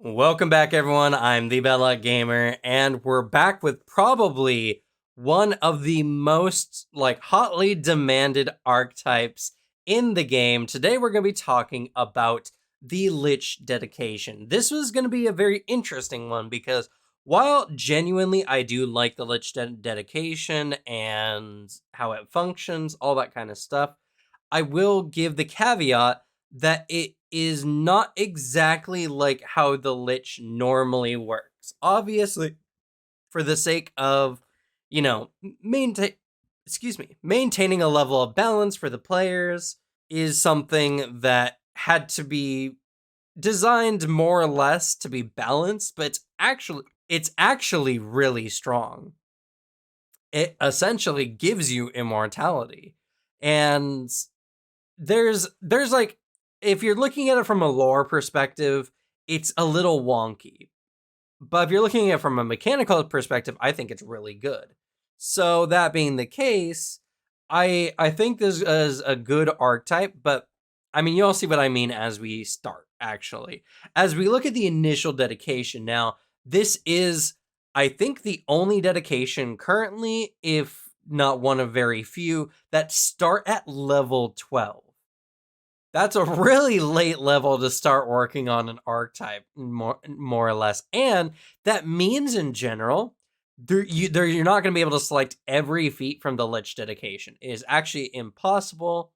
Welcome back, everyone. I'm the Bad Luck Gamer, and we're back with probably one of the most hotly demanded archetypes in the game. Today, we're going to be talking about the Lich dedication. This was going to be a very interesting one because while genuinely I do like the Lich dedication and how it functions, all that kind of stuff, I will give the caveat that it is not exactly like how the Lich normally works. Obviously, for the sake of, maintain maintaining a level of balance for the players is something that had to be designed more or less to be balanced, but it's actually really strong. It essentially gives you immortality. And there's like, if you're looking at it from a lore perspective, it's a little wonky. But if you're looking at it from a mechanical perspective, I think it's really good. So that being the case, I think this is a good archetype, but I mean, you'll see what I mean as we start, actually. As we look at the initial dedication, now, this is, I think, the only dedication currently, if not one of very few, that start at level 12. That's a really late level to start working on an archetype, more or less. And that means in general, you're not going to be able to select every feat from the Lich dedication. It is actually impossible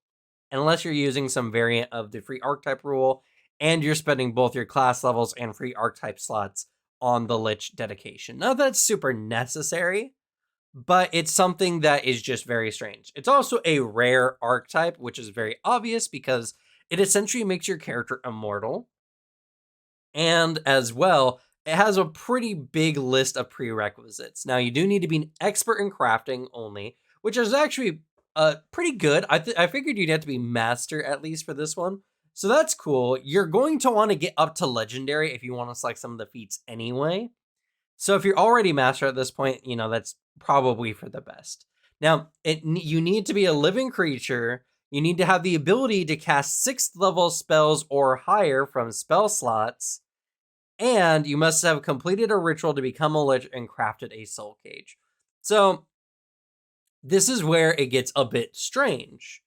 unless you're using some variant of the free archetype rule and you're spending both your class levels and free archetype slots on the Lich dedication. Now, that's super necessary, but it's something that is just very strange. It's also a rare archetype, which is very obvious because it essentially makes your character immortal. And as well, it has a pretty big list of prerequisites. Now, you do need to be an expert in crafting only, which is actually pretty good. I figured you'd have to be master at least for this one. So that's cool. You're going to want to get up to legendary if you want to select some of the feats anyway. So if you're already master at this point, that's probably for the best. Now, you need to be a living creature. You need to have the ability to cast 6th level spells or higher from spell slots. And you must have completed a ritual to become a lich and crafted a soul cage. So this is where it gets a bit strange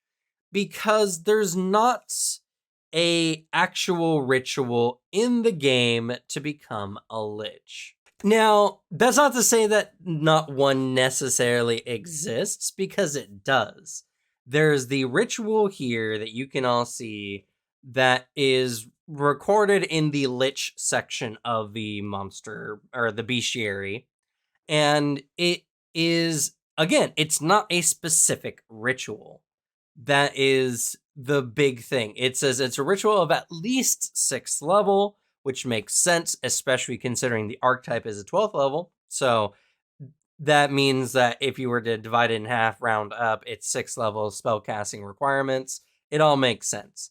because there's not a actual ritual in the game to become a lich. Now, that's not to say that not one necessarily exists, because it does. There's the ritual here that you can all see that is recorded in the Lich section of the monster or the bestiary. And it is, again, it's not a specific ritual. That is the big thing. It says it's a ritual of at least 6th level, which makes sense, especially considering the archetype is a 12th level. So that means that if you were to divide it in half, round up, it's 6th level spellcasting requirements. It all makes sense.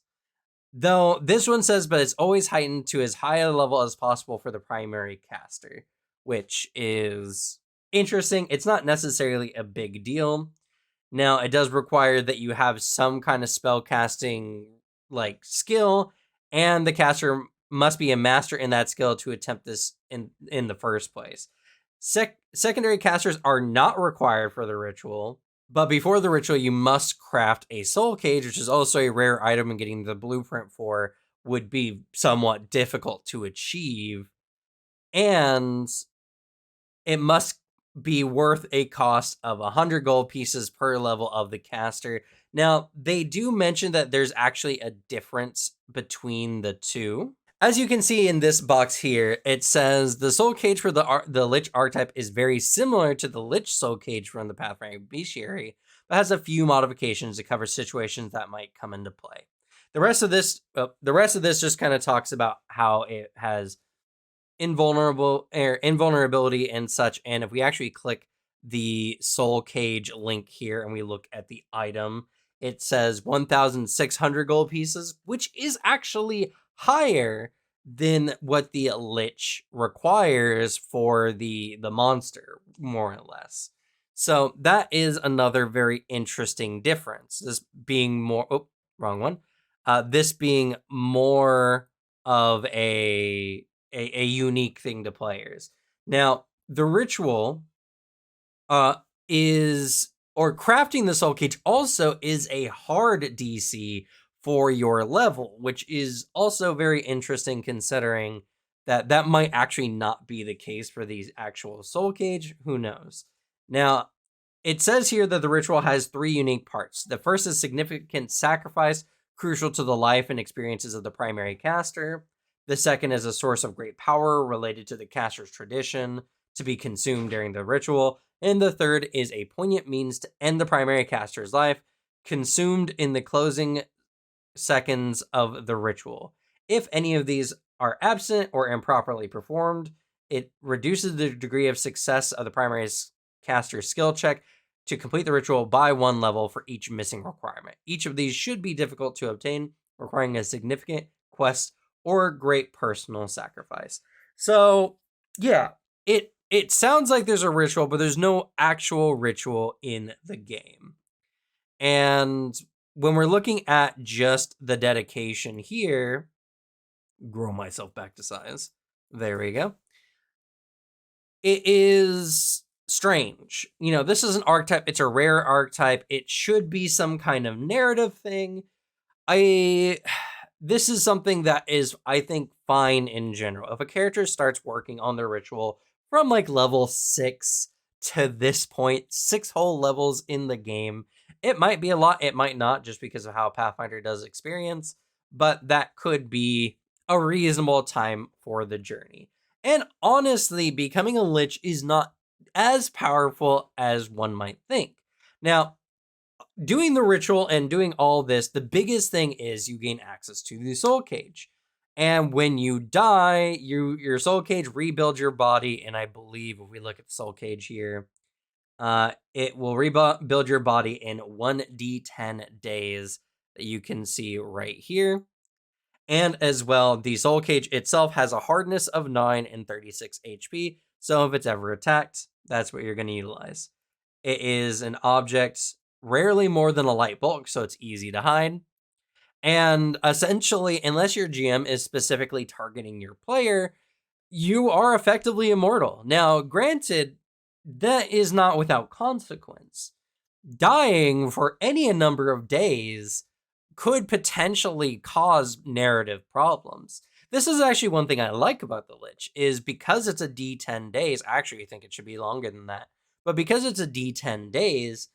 Though this one says, but it's always heightened to as high a level as possible for the primary caster, which is interesting. It's not necessarily a big deal. Now, it does require that you have some kind of spell casting skill, and the caster must be a master in that skill to attempt this in the first place. Secondary casters are not required for the ritual, but before the ritual, you must craft a soul cage, which is also a rare item, and getting the blueprint for would be somewhat difficult to achieve. And it must be worth a cost of 100 gold pieces per level of the caster. Now, they do mention that there's actually a difference between the two. As you can see in this box here, it says the soul cage for the Lich archetype is very similar to the Lich soul cage from the Pathfinder bestiary, but has a few modifications to cover situations that might come into play. The rest of this just kind of talks about how it has invulnerability and such. And if we actually click the soul cage link here and we look at the item, it says 1,600 gold pieces, which is actually higher than what the Lich requires for the monster, more or less. So that is another very interesting difference. This being more, wrong one. This being more of a a unique thing to players. Now, the ritual uh is or crafting the soul cage also is a hard DC for your level, which is also very interesting considering that that might actually not be the case for these actual soul cage. Who knows? Now, it says here that the ritual has three unique parts. The first is significant sacrifice, crucial to the life and experiences of the primary caster. The second is a source of great power related to the caster's tradition to be consumed during the ritual. And the third is a poignant means to end the primary caster's life, consumed in the closing seconds of the ritual. If any of these are absent or improperly performed, it reduces the degree of success of the primary caster's skill check to complete the ritual by one level for each missing requirement. Each of these should be difficult to obtain, requiring a significant quest or great personal sacrifice. So, yeah, it sounds like there's a ritual, but there's no actual ritual in the game. And when we're looking at just the dedication here, grow myself back to size. There we go. It is strange. You know, this is an archetype, it's a rare archetype. It should be some kind of narrative thing. I this is something that is, I think, fine in general. If a character starts working on their ritual from like level 6 to this point, 6 whole levels in the game, it might be a lot, it might not, just because of how Pathfinder does experience, but that could be a reasonable time for the journey. And honestly, becoming a Lich is not as powerful as one might think. Now, doing the ritual and doing all this, the biggest thing is you gain access to the soul cage. And when you die, your soul cage rebuilds your body. And I believe if we look at the soul cage here, it will rebuild your body in 1d10 days that you can see right here. And as well, the soul cage itself has a hardness of 9 and 36 HP. So if it's ever attacked, that's what you're going to utilize. It is an object rarely more than a light bulk, so it's easy to hide. And essentially, unless your GM is specifically targeting your player, you are effectively immortal. Now, granted, that is not without consequence. Dying for any number of days could potentially cause narrative problems. This is actually one thing I like about the Lich, is because it's a D10 days, I actually think it should be longer than that, but because it's a D10 days,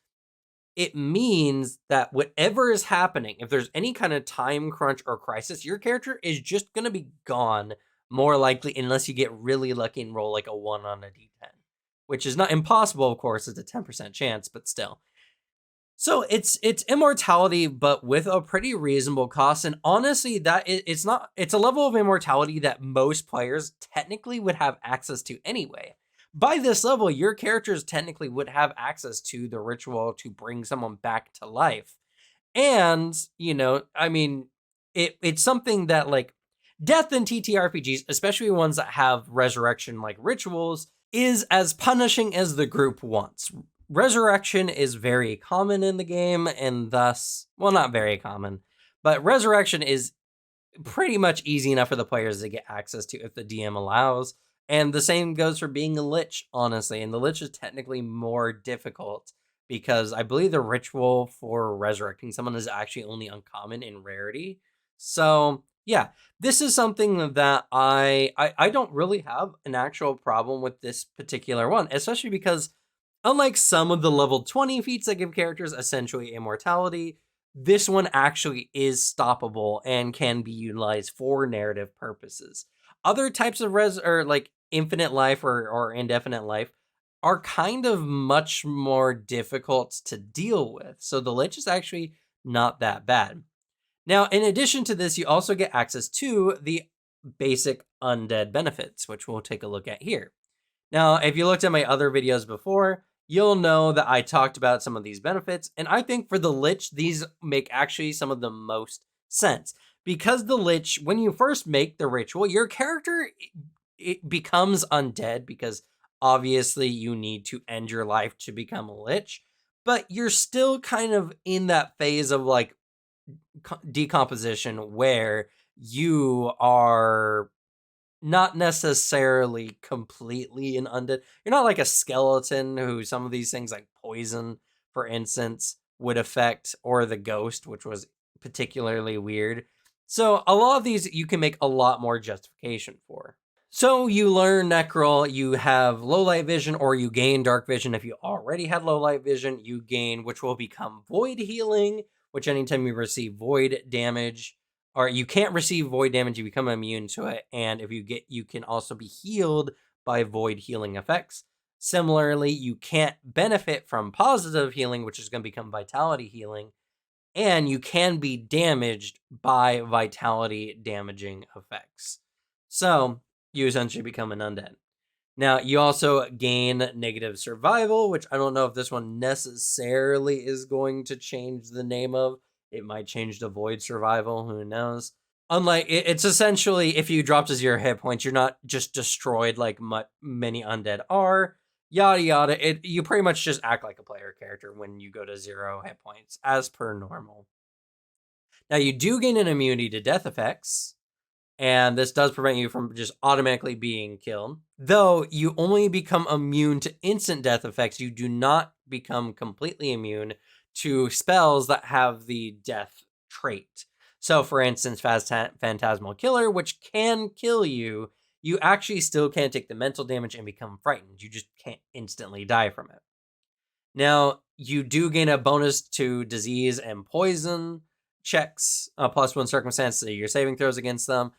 it means that whatever is happening, if there's any kind of time crunch or crisis, your character is just going to be gone, more likely, unless you get really lucky and roll like a 1 on a D10, which is not impossible, of course. It's a 10% chance, but still. So it's immortality, but with a pretty reasonable cost. And honestly, it's a level of immortality that most players technically would have access to anyway. By this level, your characters technically would have access to the ritual to bring someone back to life. And, you know, I mean, it's something that, like, death in TTRPGs, especially ones that have resurrection like rituals, is as punishing as the group wants. Resurrection is very common in the game, and thus, well, not very common, but resurrection is pretty much easy enough for the players to get access to if the DM allows. And the same goes for being a Lich, honestly. And the Lich is technically more difficult because I believe the ritual for resurrecting someone is actually only uncommon in rarity. So yeah, this is something that I don't really have an actual problem with this particular one, especially because unlike some of the level 20 feats that give characters essentially immortality, this one actually is stoppable and can be utilized for narrative purposes. Other types of or like infinite life or indefinite life are kind of much more difficult to deal with. So the Lich is actually not that bad. Now, in addition to this, you also get access to the basic undead benefits, which we'll take a look at here. Now, if you looked at my other videos before, you'll know that I talked about some of these benefits, and I think for the Lich, these make actually some of the most sense. Because the Lich, when you first make the ritual, your character it becomes undead because obviously you need to end your life to become a Lich, but you're still kind of in that phase of like decomposition where you are not necessarily completely an undead. You're not like a skeleton who some of these things like poison, for instance, would affect, or the ghost, which was particularly weird. So a lot of these you can make a lot more justification for. So you learn Necrol, you have low light vision, or you gain dark vision. If you already had low light vision, you gain, which will become void healing, which anytime you receive void damage, or you can't receive void damage, you become immune to it. And if you get, you can also be healed by void healing effects. Similarly, you can't benefit from positive healing, which is going to become vitality healing, and you can be damaged by vitality damaging effects. So you essentially become an undead. Now, you also gain negative survival, which I don't know if this one necessarily is going to change the name of. It might change to void survival, who knows? Unlike, it's essentially if you drop to 0 hit points, you're not just destroyed like many undead are. Yada yada. You pretty much just act like a player character when you go to 0 hit points, as per normal. Now, you do gain an immunity to death effects, and this does prevent you from just automatically being killed. Though you only become immune to instant death effects, you do not become completely immune to spells that have the death trait. So, for instance, Phantasmal Killer, which can kill you, you actually still can't take the mental damage and become frightened. You just can't instantly die from it. Now, you do gain a bonus to disease and poison checks, plus one circumstance to your saving throws against them.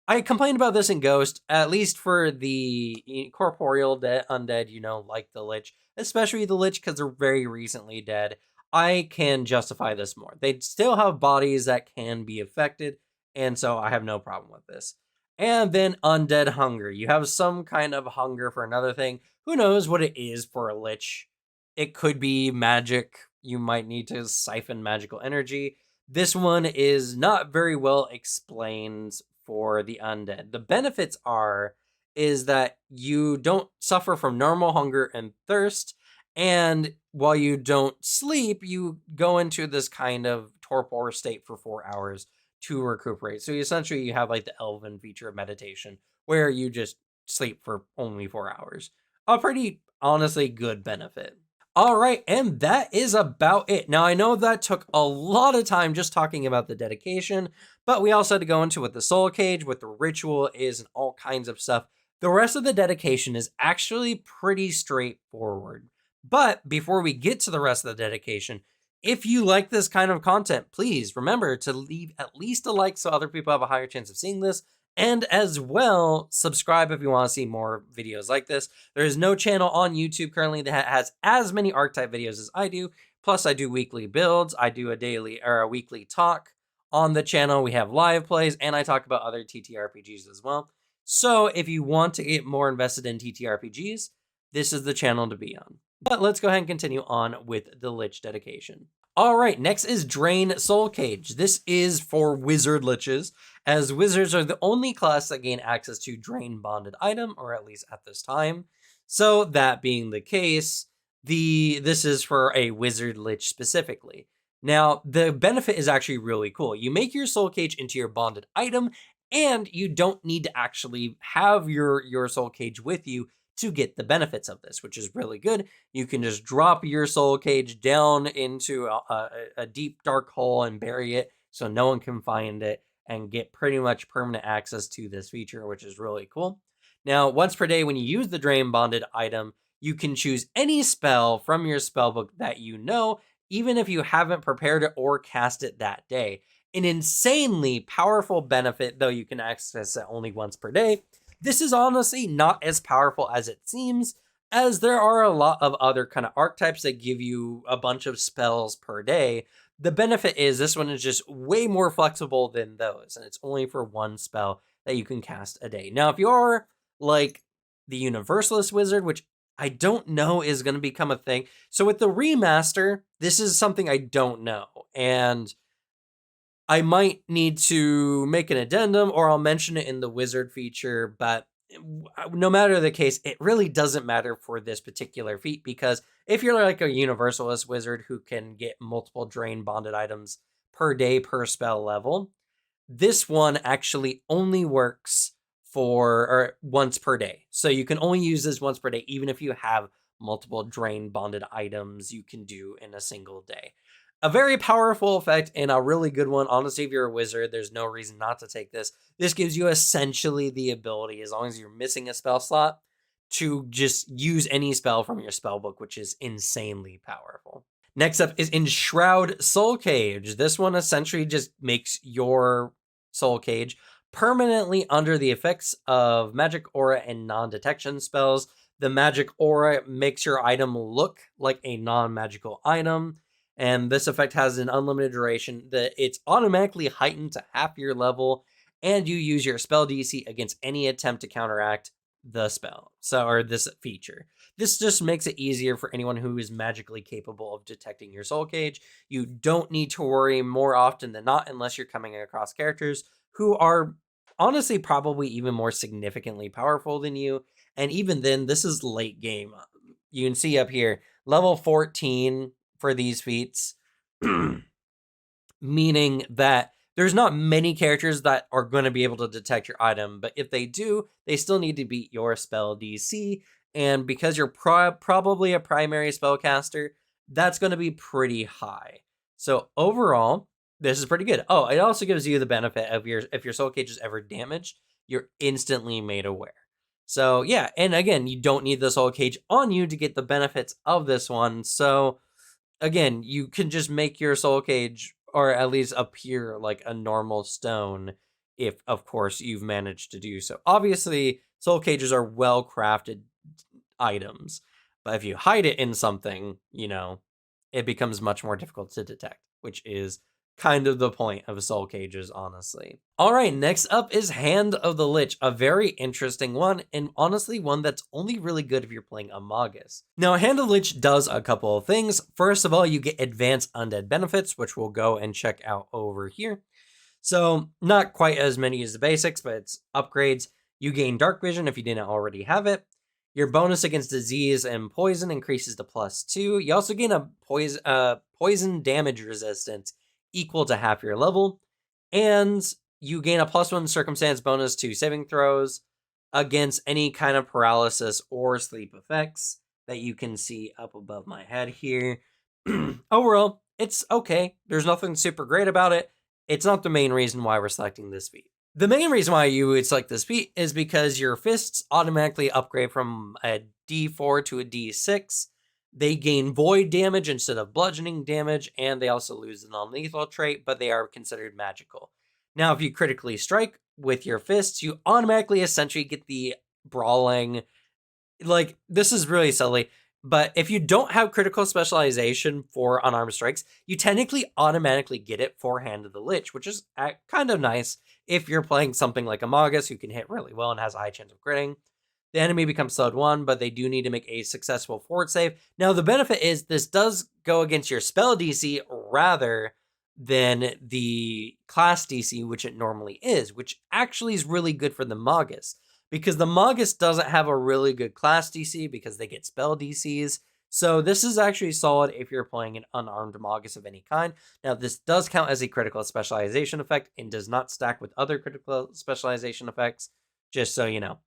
I complained about this in Ghost, at least for the corporeal undead, like the Lich, especially the Lich because they're very recently dead. I can justify this more. They still have bodies that can be affected, and so I have no problem with this. And then undead hunger. You have some kind of hunger for another thing. Who knows what it is for a Lich? It could be magic. You might need to siphon magical energy. This one is not very well explained for the undead. The benefits is that you don't suffer from normal hunger and thirst, and while you don't sleep, you go into this kind of torpor state for 4 hours to recuperate. So essentially you have like the elven feature of meditation where you just sleep for only 4 hours. A pretty honestly good benefit. All right, and that is about it. Now, I know that took a lot of time just talking about the dedication, but we also had to go into what the soul cage, what the ritual is, and all kinds of stuff. The rest of the dedication is actually pretty straightforward. But before we get to the rest of the dedication, if you like this kind of content, please remember to leave at least a like so other people have a higher chance of seeing this. And as well, subscribe if you want to see more videos like this. There is no channel on YouTube currently that has as many archetype videos as I do. Plus, I do weekly builds. I do a daily or a weekly talk on the channel. We have live plays, and I talk about other TTRPGs as well. So if you want to get more invested in TTRPGs, this is the channel to be on. But let's go ahead and continue on with the Lich dedication. All right, next is Drain Soul Cage. This is for wizard liches, as wizards are the only class that gain access to Drain Bonded item, or at least at this time. So that being the case, this is for a wizard lich specifically. Now, the benefit is actually really cool. You make your soul cage into your bonded item, and you don't need to actually have your soul cage with you to get the benefits of this, which is really good. You can just drop your soul cage down into a deep dark hole and bury it so no one can find it and get pretty much permanent access to this feature, which is really cool. Now, once per day when you use the Drain Bonded item, you can choose any spell from your spellbook that you know, even if you haven't prepared it or cast it that day. An insanely powerful benefit, though you can access it only once per day. This is honestly not as powerful as it seems, as there are a lot of other kind of archetypes that give you a bunch of spells per day. The benefit is this one is just way more flexible than those, and it's only for one spell that you can cast a day. Now, if you are like the Universalist Wizard, which I don't know is going to become a thing. So with the remaster, this is something I don't know, and I might need to make an addendum or I'll mention it in the wizard feature, but no matter the case, it really doesn't matter for this particular feat, because if you're like a universalist wizard who can get multiple drain bonded items per day per spell level, this one actually only works or once per day. So you can only use this once per day, even if you have multiple drain bonded items you can do in a single day. A very powerful effect and a really good one. Honestly, if you're a wizard, there's no reason not to take this. This gives you essentially the ability, as long as you're missing a spell slot, to just use any spell from your spell book, which is insanely powerful. Next up is Enshroud Soul Cage. This one essentially just makes your soul cage permanently under the effects of magic aura and non-detection spells. The magic aura makes your item look like a non-magical item, and this effect has an unlimited duration that it's automatically heightened to half your level, and you use your spell DC against any attempt to counteract the spell, or this feature. This just makes it easier for anyone who is magically capable of detecting your soul cage. You don't need to worry more often than not, unless you're coming across characters who are honestly probably even more significantly powerful than you. And even then, this is late game. You can see up here, level 14 for these feats, meaning that there's not many characters that are going to be able to detect your item, but if they do, they still need to beat your spell DC. And because you're probably a primary spellcaster, that's going to be pretty high. So overall, this is pretty good. Oh, it also gives you the benefit of if your soul cage is ever damaged, you're instantly made aware. So yeah, and again, you don't need the soul cage on you to get the benefits of this one. So again, you can just make your soul cage, or at least appear like a normal stone, if of course you've managed to do so. Obviously, soul cages are well crafted items, but if you hide it in something, it becomes much more difficult to detect, which is kind of the point of soul cages, honestly. All right, next up is Hand of the Lich, a very interesting one, and honestly one that's only really good if you're playing a Magus. Now, Hand of the Lich does a couple of things. First of all, you get advanced undead benefits, which we'll go and check out over here. So not quite as many as the basics, but it's upgrades. You gain dark vision if you didn't already have it. Your bonus against disease and poison increases to +2. You also gain a poison damage resistance equal to half your level. And you gain a +1 circumstance bonus to saving throws against any kind of paralysis or sleep effects that you can see up above my head here. Overall, it's okay. There's nothing super great about it. It's not the main reason why we're selecting this feat. The main reason why you would select this feat is because your fists automatically upgrade from a D4 to a D6. They gain void damage instead of bludgeoning damage, and they also lose the non-lethal trait, but they are considered magical. Now, if you critically strike with your fists, you automatically essentially get the brawling. Like, this is really silly, but if you don't have critical specialization for unarmed strikes, you technically automatically get it for Hand of the Lich, which is kind of nice if you're playing something like a Magus who can hit really well and has a high chance of critting. The enemy becomes slowed 1, but they do need to make a successful fort save. Now, the benefit is this does go against your spell DC rather than the class DC, which it normally is, which actually is really good for the Magus, because the Magus doesn't have a really good class DC because they get spell DCs. So this is actually solid if you're playing an unarmed Magus of any kind. Now, this does count as a critical specialization effect and does not stack with other critical specialization effects, just so you know.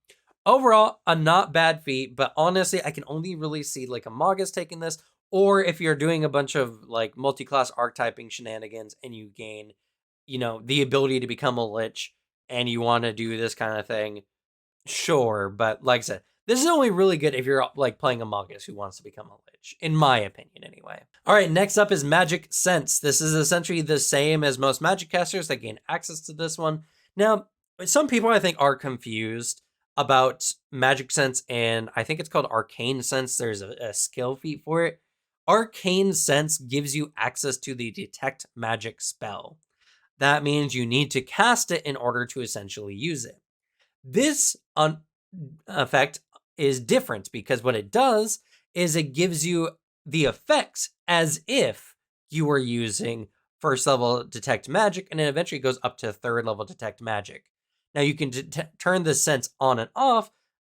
Overall, a not bad feat, but honestly, I can only really see like a Magus taking this, or if you're doing a bunch of like multi-class archetyping shenanigans and you gain, the ability to become a Lich and you want to do this kind of thing, sure. But like I said, this is only really good if you're like playing a Magus who wants to become a Lich, in my opinion anyway. All right, next up is Magic Sense. This is essentially the same as most magic casters that gain access to this one. Now, some people I think are confused about Magic Sense, and I think it's called Arcane Sense. There's a skill feat for it. Arcane Sense gives you access to the Detect Magic spell. That means you need to cast it in order to essentially use it. This effect is different because what it does is it gives you the effects as if you were using first level Detect Magic, and it eventually goes up to third level Detect Magic. Now you can turn the sense on and off,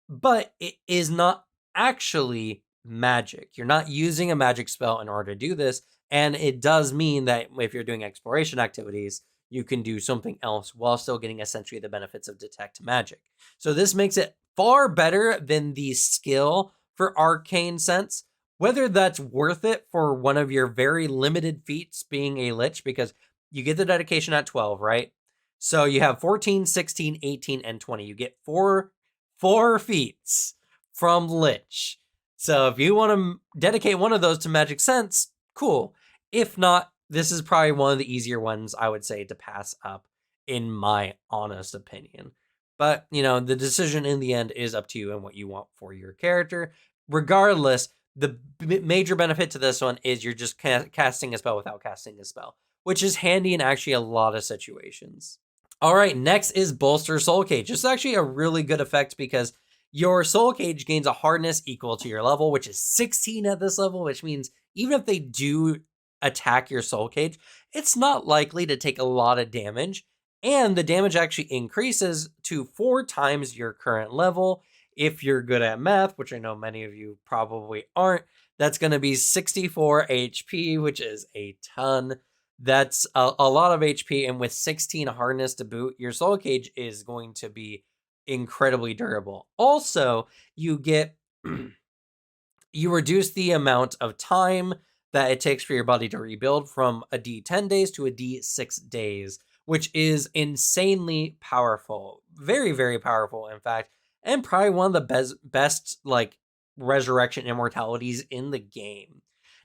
but it is not actually magic. You're not using a magic spell in order to do this, and it does mean that if you're doing exploration activities, you can do something else while still getting essentially the benefits of detect magic. So this makes it far better than the skill for arcane sense. Whether that's worth it for one of your very limited feats being a lich, because you get the dedication at 12, right? So you have 14, 16, 18, and 20. You get four feats from lich. So if you want to dedicate one of those to magic sense, cool. If not, this is probably one of the easier ones I would say to pass up, in my honest opinion. But, the decision in the end is up to you and what you want for your character. Regardless, the major benefit to this one is you're just casting a spell without casting a spell, which is handy in actually a lot of situations. All right, next is Bolster Soul Cage. This is actually a really good effect because your Soul Cage gains a hardness equal to your level, which is 16 at this level, which means even if they do attack your Soul Cage, it's not likely to take a lot of damage. And the damage actually increases to 4 times your current level. If you're good at math, which I know many of you probably aren't, that's going to be 64 HP, which is a ton. That's a lot of HP. And with 16 hardness to boot, your Soul Cage is going to be incredibly durable. Also, you get you reduce the amount of time that it takes for your body to rebuild from a D10 days to a D6 days, which is insanely powerful. Very, very powerful, in fact, and probably one of the best like resurrection immortalities in the game.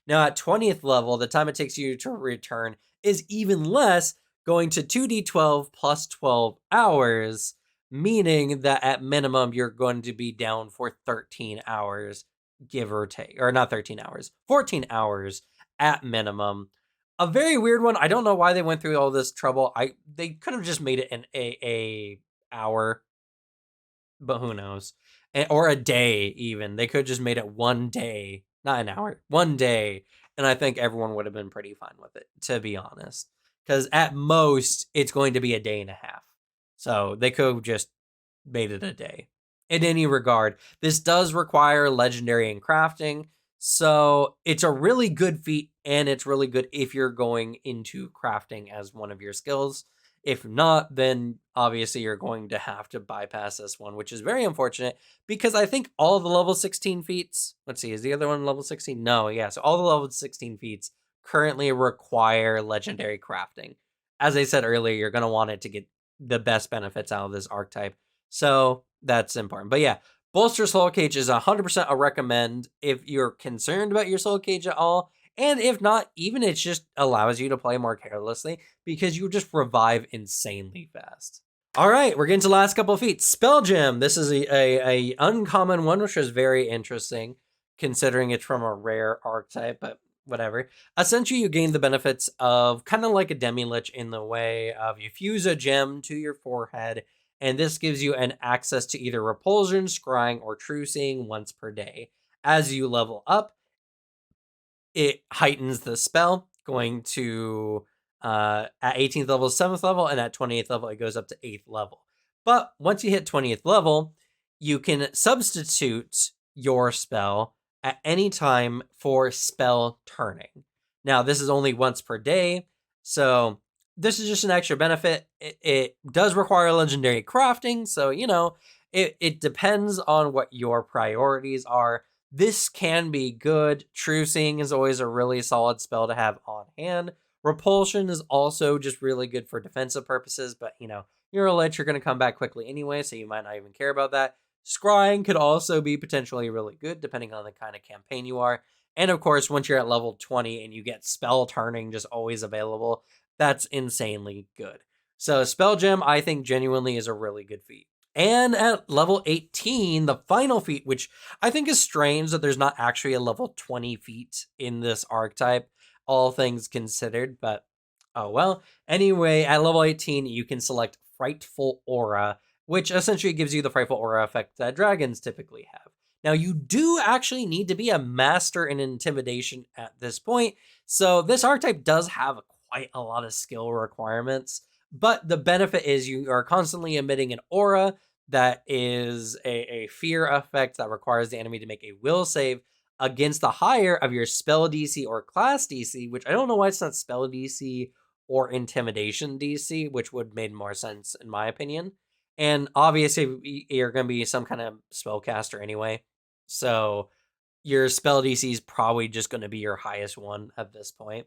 Now, at 20th level, the time it takes you to return is even less, going to 2d12 plus 12 hours, meaning that at minimum, you're going to be down for 13 hours, give or take. Or not 13 hours, 14 hours at minimum. A very weird one. I don't know why they went through all this trouble. They could have just made it an a hour, but who knows? Or a day even. They could have just made it 1 day, not an hour, 1 day, and I think everyone would have been pretty fine with it, to be honest. Because at most, it's going to be a day and a half. So they could have just made it a day. In any regard, this does require legendary and crafting, so it's a really good feat, and it's really good if you're going into crafting as one of your skills. If not, then obviously you're going to have to bypass this one, which is very unfortunate because I think all the level 16 feats, let's see, is the other one level 16? No, yeah, so all the level 16 feats currently require legendary crafting. As I said earlier, you're going to want it to get the best benefits out of this archetype. So that's important. But yeah, Bolster Soul Cage is 100% a recommend if you're concerned about your Soul Cage at all. And if not, even it just allows you to play more carelessly because you just revive insanely fast. All right, we're getting to the last couple of feats. Spell Gem. This is a uncommon one, which is very interesting considering it's from a rare archetype, but whatever. Essentially, you gain the benefits of kind of like a Demi-Lich in the way of you fuse a gem to your forehead, and this gives you an access to either repulsion, scrying, or true seeing once per day. As you level up, it heightens the spell, going to at 18th level, 7th level, and at 20th level, it goes up to 8th level. But once you hit 20th level, you can substitute your spell at any time for spell turning. Now, this is only once per day, so this is just an extra benefit. It does require legendary crafting, so, it depends on what your priorities are. This can be good. True Seeing is always a really solid spell to have on hand. Repulsion is also just really good for defensive purposes, but you're a lich, you're going to come back quickly anyway, so you might not even care about that. Scrying could also be potentially really good, depending on the kind of campaign you are. And of course, once you're at level 20 and you get spell turning just always available, that's insanely good. So Spell Gem, I think, genuinely is a really good feat. And at level 18, the final feat, which I think is strange that there's not actually a level 20 feat in this archetype, all things considered, but oh well. Anyway, at level 18, you can select Frightful Aura, which essentially gives you the Frightful Aura effect that dragons typically have. Now, you do actually need to be a master in intimidation at this point, so this archetype does have quite a lot of skill requirements. But the benefit is you are constantly emitting an aura that is a fear effect that requires the enemy to make a will save against the higher of your spell DC or class DC, which I don't know why it's not spell DC or intimidation DC, which would made more sense in my opinion. And obviously, you're going to be some kind of spellcaster anyway, so your spell DC is probably just going to be your highest one at this point.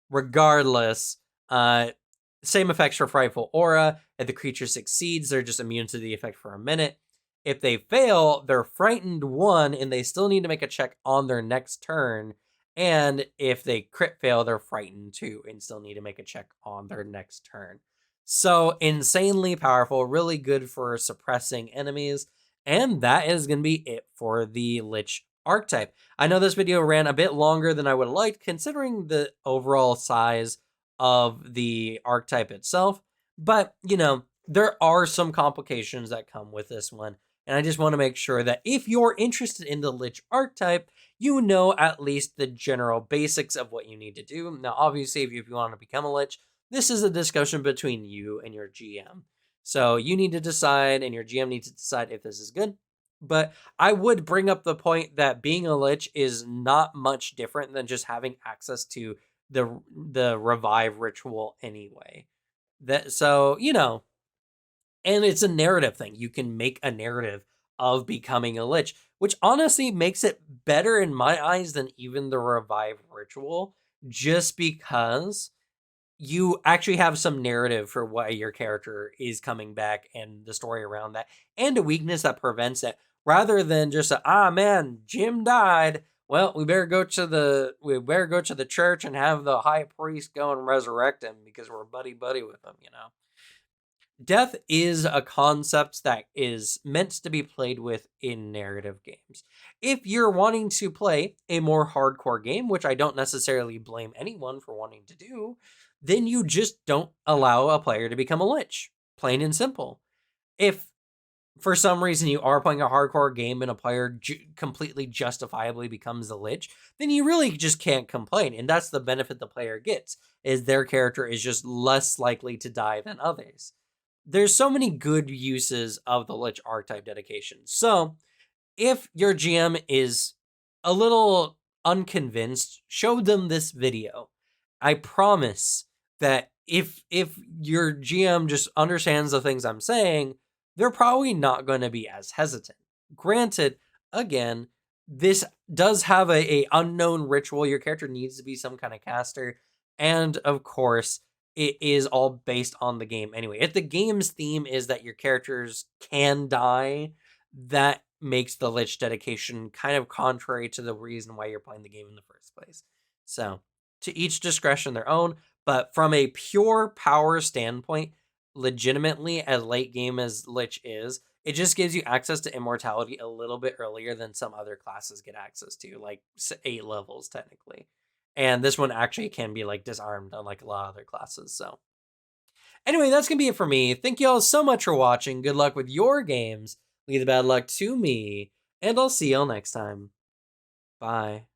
Regardless, same effects for Frightful Aura. If the creature succeeds, they're just immune to the effect for a minute. If they fail, they're frightened 1, and they still need to make a check on their next turn. And if they crit fail, they're frightened 2 and still need to make a check on their next turn. So insanely powerful, really good for suppressing enemies. And that is going to be it for the Lich archetype. I know this video ran a bit longer than I would have liked, considering the overall size of the archetype itself. But, there are some complications that come with this one. And I just want to make sure that if you're interested in the Lich archetype, you know at least the general basics of what you need to do. Now, obviously, if you want to become a Lich, this is a discussion between you and your GM. So you need to decide, and your GM needs to decide if this is good. But I would bring up the point that being a Lich is not much different than just having access to the revive ritual anyway. And it's a narrative thing. You can make a narrative of becoming a Lich, which honestly makes it better in my eyes than even the revive ritual, just because you actually have some narrative for why your character is coming back and the story around that, and a weakness that prevents it, rather than just man, Jim died. Well, we better go to the church and have the high priest go and resurrect him because we're buddy with him. Death is a concept that is meant to be played with in narrative games. If you're wanting to play a more hardcore game, which I don't necessarily blame anyone for wanting to do, then you just don't allow a player to become a Lich. Plain and simple. If for some reason you are playing a hardcore game and a player completely justifiably becomes a Lich, then you really just can't complain. And that's the benefit the player gets, is their character is just less likely to die than others. There's so many good uses of the Lich archetype dedication. So if your GM is a little unconvinced, show them this video. I promise that if your GM just understands the things I'm saying, they're probably not going to be as hesitant. Granted, again, this does have a unknown ritual. Your character needs to be some kind of caster, and of course, it is all based on the game anyway. If the game's theme is that your characters can die, that makes the Lich dedication kind of contrary to the reason why you're playing the game in the first place. So, to each discretion their own, but from a pure power standpoint, legitimately, as late game as Lich is, it just gives you access to Immortality a little bit earlier than some other classes get access to, like 8 levels technically. And this one actually can be like disarmed, unlike a lot of other classes. So anyway, that's going to be it for me. Thank you all so much for watching. Good luck with your games. Leave the bad luck to me. And I'll see y'all next time. Bye.